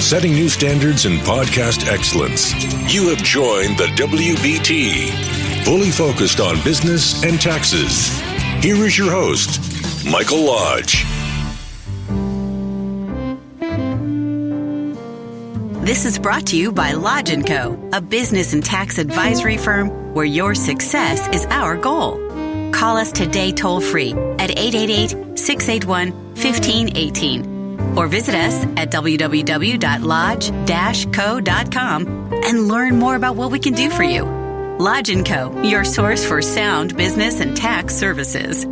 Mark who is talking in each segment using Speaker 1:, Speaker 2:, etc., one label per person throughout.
Speaker 1: setting new standards in podcast excellence. You have joined the WBT, fully focused on business and taxes. Here is your host, Michael Lodge.
Speaker 2: This is brought to you by Lodge & Co., a business and tax advisory firm where your success is our goal. Call us today toll-free at 888-681-1518 or visit us at www.lodge-co.com and learn more about what we can do for you. Lodge & Co., your source for sound business and tax services.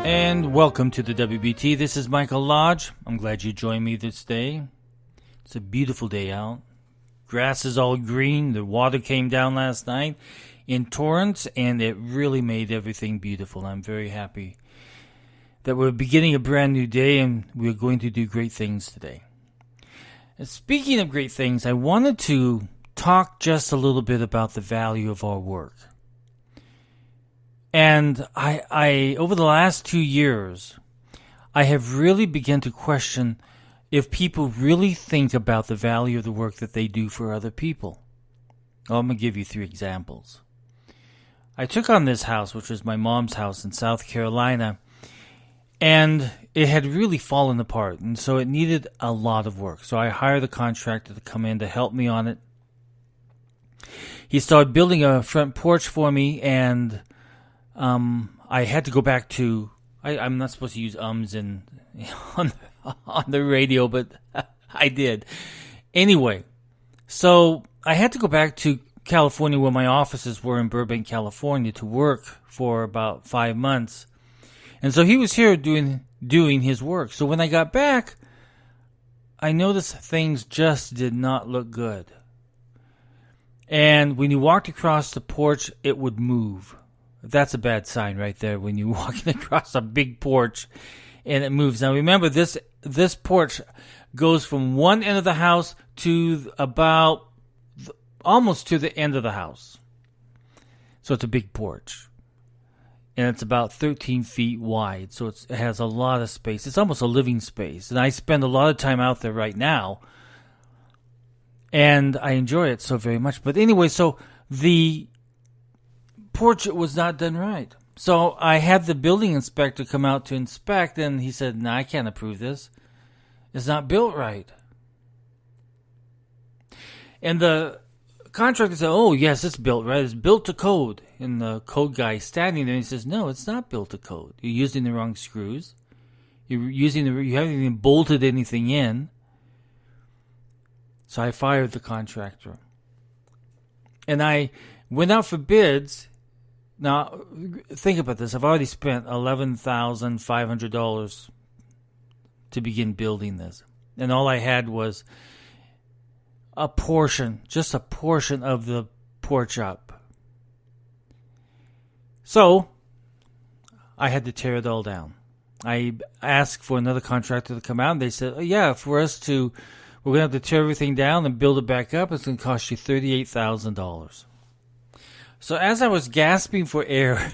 Speaker 3: And welcome to the WBT. This is Michael Lodge. I'm glad you joined me this day. It's a beautiful day out. Grass is all green. The water came down last night in torrents, and it really made everything beautiful. I'm very happy that we're beginning a brand new day, and we're going to do great things today. And speaking of great things, I wanted to talk just a little bit about the value of our work. And I over the last 2 years, I have really begun to question if people really think about the value of the work that they do for other people. Well, I'm going to give you 3 examples. I took on this house, which was my mom's house in South Carolina, and it had really fallen apart, and so it needed a lot of work. So I hired a contractor to come in to help me on it. He started building a front porch for me, and I had to go back to, I'm not supposed to use ums on the radio, but I did. Anyway, so I had to go back to California where my offices were in Burbank, California to work for about 5 months. And so he was here doing his work. So when I got back, I noticed things just did not look good. And when you walked across the porch, it would move. That's a bad sign right there when you're walking across a big porch and it moves. Now remember, this porch goes from one end of the house to about almost to the end of the house. So it's a big porch. And it's about 13 feet wide. So it has a lot of space. It's almost a living space. And I spend a lot of time out there right now. And I enjoy it so very much. But anyway, so the porch was not done right. So I had the building inspector come out to inspect, and he said, "No, I can't approve this. It's not built right." And the contractor said, "Oh, yes, it's built right. It's built to code." And the code guy is standing there, and he says, "No, it's not built to code. You're using the wrong screws. You haven't even bolted anything in." So I fired the contractor. And I went out for bids. Now, think about this. I've already spent $11,500 to begin building this. And all I had was just a portion of the porch up. So, I had to tear it all down. I asked for another contractor to come out, and they said, "Oh, yeah, we're going to have to tear everything down and build it back up. It's going to cost you $38,000. So as I was gasping for air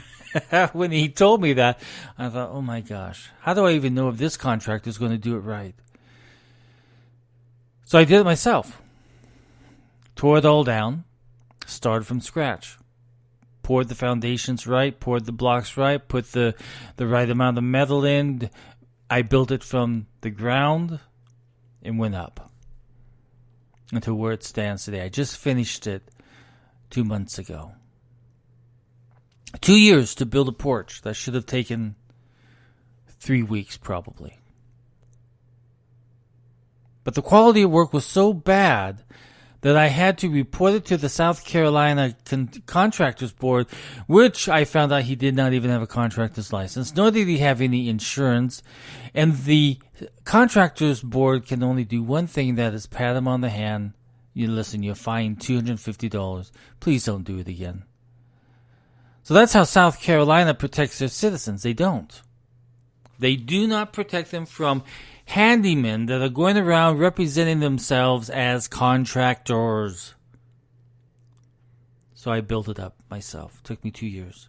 Speaker 3: when he told me that, I thought, oh my gosh, how do I even know if this contractor is going to do it right? So I did it myself. Tore it all down, started from scratch. Poured the foundations right, poured the blocks right, put the right amount of metal in. I built it from the ground and went up until where it stands today. I just finished it 2 months ago. 2 years to build a porch. That should have taken 3 weeks probably. But the quality of work was so bad that I had to report it to the South Carolina Contractors Board, which I found out he did not even have a contractor's license, nor did he have any insurance. And the Contractors Board can only do one thing, that is pat him on the hand. You're fined $250. Please don't do it again. So that's how South Carolina protects their citizens. They don't. They do not protect them from handymen that are going around representing themselves as contractors. So I built it up myself. It took me 2 years.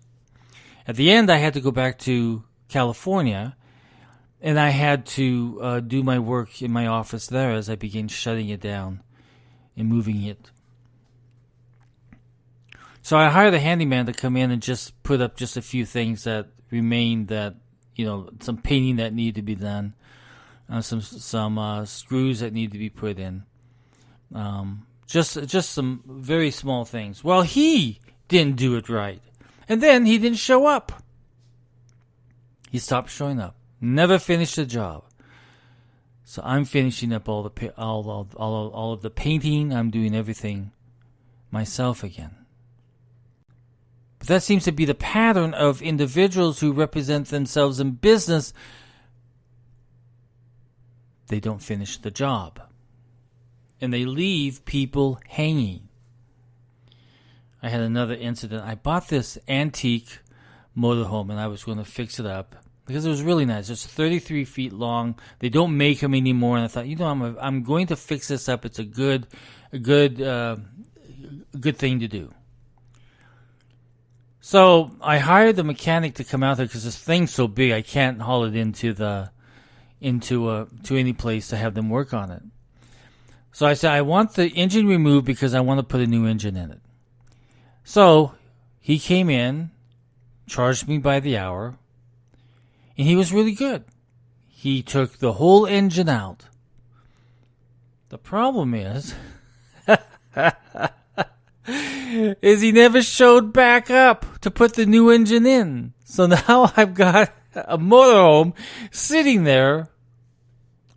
Speaker 3: At the end, I had to go back to California And I had to do my work in my office there as I began shutting it down and moving it. So I hired a handyman to come in and just put up just a few things that remained, that, some painting that needed to be done, some screws that need to be put in, just some very small things. Well, he didn't do it right, and then he didn't show up. He stopped showing up. Never finished the job. So I'm finishing up all of the painting. I'm doing everything myself again. But that seems to be the pattern of individuals who represent themselves in business. They don't finish the job. And they leave people hanging. I had another incident. I bought this antique motorhome and I was going to fix it up because it was really nice. It's 33 feet long. They don't make them anymore. And I thought, I'm going to fix this up. It's a good thing to do. So I hired the mechanic to come out there because this thing's so big I can't haul it to any place to have them work on it. So I said, I want the engine removed because I want to put a new engine in it. So he came in, charged me by the hour, and he was really good. He took the whole engine out. The problem is he never showed back up to put the new engine in. So now I've got a motorhome sitting there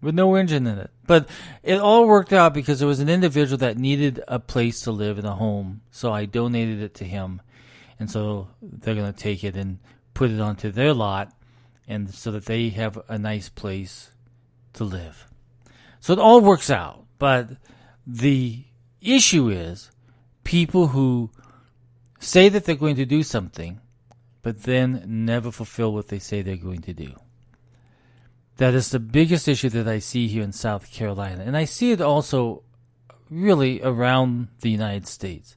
Speaker 3: with no engine in it. But it all worked out because there was an individual that needed a place to live in a home. So I donated it to him. And so they're going to take it and put it onto their lot, and so that they have a nice place to live. So it all works out. But the issue is people who say that they're going to do something, but then never fulfill what they say they're going to do. That is the biggest issue that I see here in South Carolina. And I see it also really around the United States.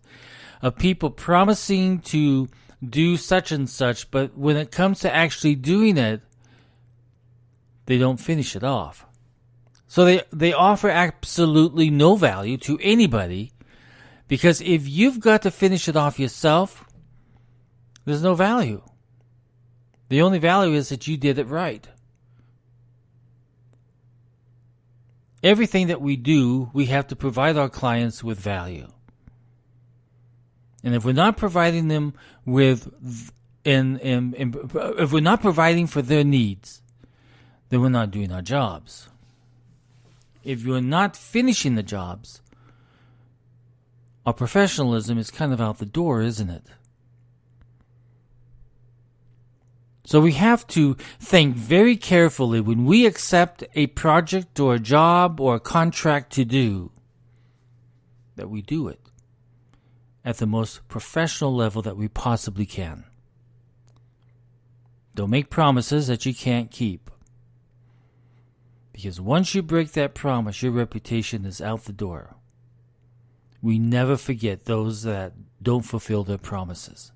Speaker 3: Of people promising to do such and such, but when it comes to actually doing it, they don't finish it off. So they offer absolutely no value to anybody, because if you've got to finish it off yourself, there's no value. The only value is that you did it right. Everything that we do, we have to provide our clients with value. And if we're not providing them with, if we're not providing for their needs, then we're not doing our jobs. If you're not finishing the jobs, our professionalism is kind of out the door, isn't it? So we have to think very carefully when we accept a project or a job or a contract to do, that we do it at the most professional level that we possibly can. Don't make promises that you can't keep. Because once you break that promise, your reputation is out the door. We never forget those that don't fulfill their promises.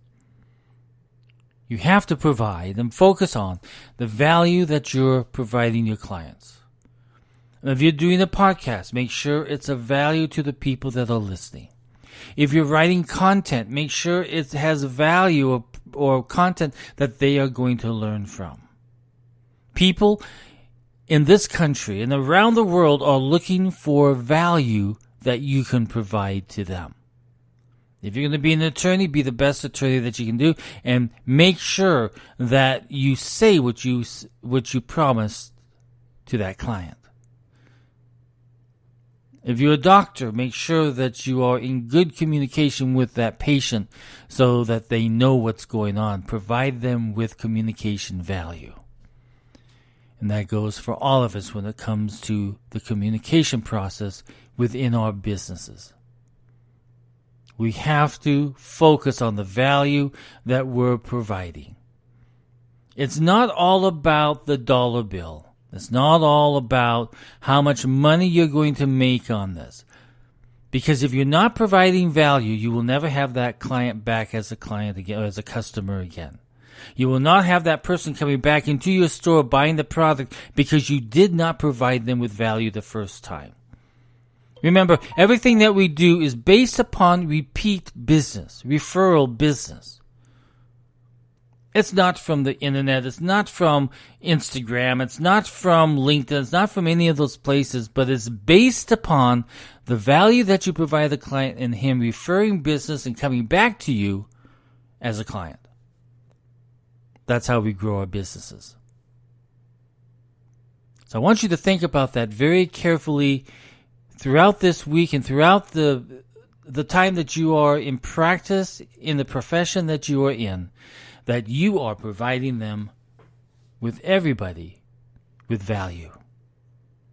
Speaker 3: You have to provide and focus on the value that you're providing your clients. And if you're doing a podcast, make sure it's of value to the people that are listening. If you're writing content, make sure it has value or content that they are going to learn from. People in this country and around the world are looking for value that you can provide to them. If you're going to be an attorney, be the best attorney that you can do, and make sure that you say what you promised to that client. If you're a doctor, make sure that you are in good communication with that patient so that they know what's going on. Provide them with communication value. And that goes for all of us when it comes to the communication process within our businesses. We have to focus on the value that we're providing. It's not all about the dollar bill. It's not all about how much money you're going to make on this. Because if you're not providing value, you will never have that client back as a client again, or as a customer again. You will not have that person coming back into your store buying the product because you did not provide them with value the first time. Remember, everything that we do is based upon repeat business, referral business. It's not from the internet, it's not from Instagram, it's not from LinkedIn, it's not from any of those places, but it's based upon the value that you provide the client and him referring business and coming back to you as a client. That's how we grow our businesses. So I want you to think about that very carefully throughout this week and throughout the time that you are in practice in the profession that you are in, that you are providing them with everybody with value.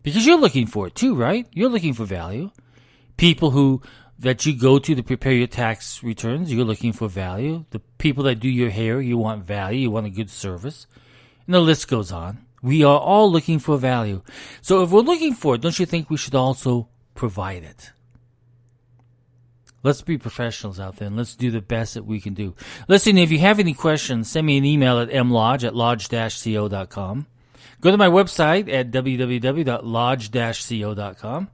Speaker 3: Because you're looking for it too, right? You're looking for value. People that you go to prepare your tax returns, you're looking for value. The people that do your hair, you want value, you want a good service. And the list goes on. We are all looking for value. So if we're looking for it, don't you think we should also provide it? Let's be professionals out there and let's do the best that we can do. Listen, if you have any questions, send me an email at mlodge@lodge-co.com. Go to my website at www.lodge-co.com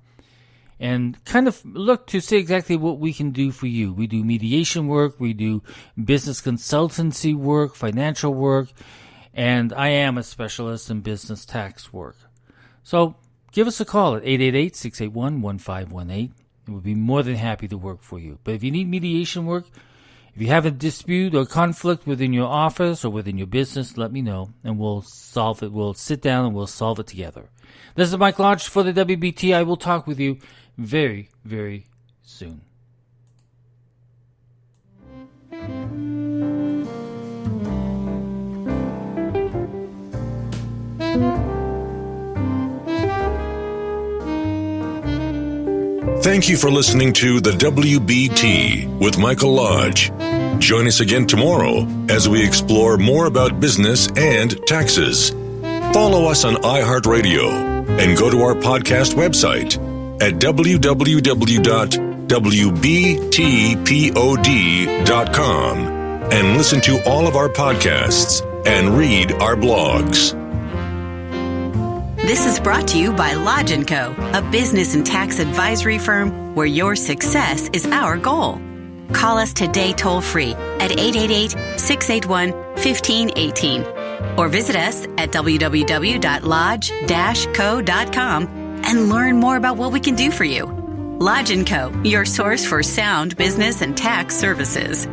Speaker 3: and kind of look to see exactly what we can do for you. We do mediation work, we do business consultancy work, financial work, and I am a specialist in business tax work. So give us a call at 888-681-1518. We'll be more than happy to work for you. But if you need mediation work, if you have a dispute or conflict within your office or within your business, let me know and we'll solve it. We'll sit down and we'll solve it together. This is Mike Lodge for the WBT. I will talk with you very, very soon.
Speaker 1: Thank you for listening to the WBT with Michael Lodge. Join us again tomorrow as we explore more about business and taxes. Follow us on iHeartRadio and go to our podcast website at www.wbtpod.com and listen to all of our podcasts and read our blogs.
Speaker 2: This is brought to you by Lodge & Co., a business and tax advisory firm where your success is our goal. Call us today toll-free at 888-681-1518 or visit us at www.lodge-co.com and learn more about what we can do for you. Lodge & Co., your source for sound business and tax services.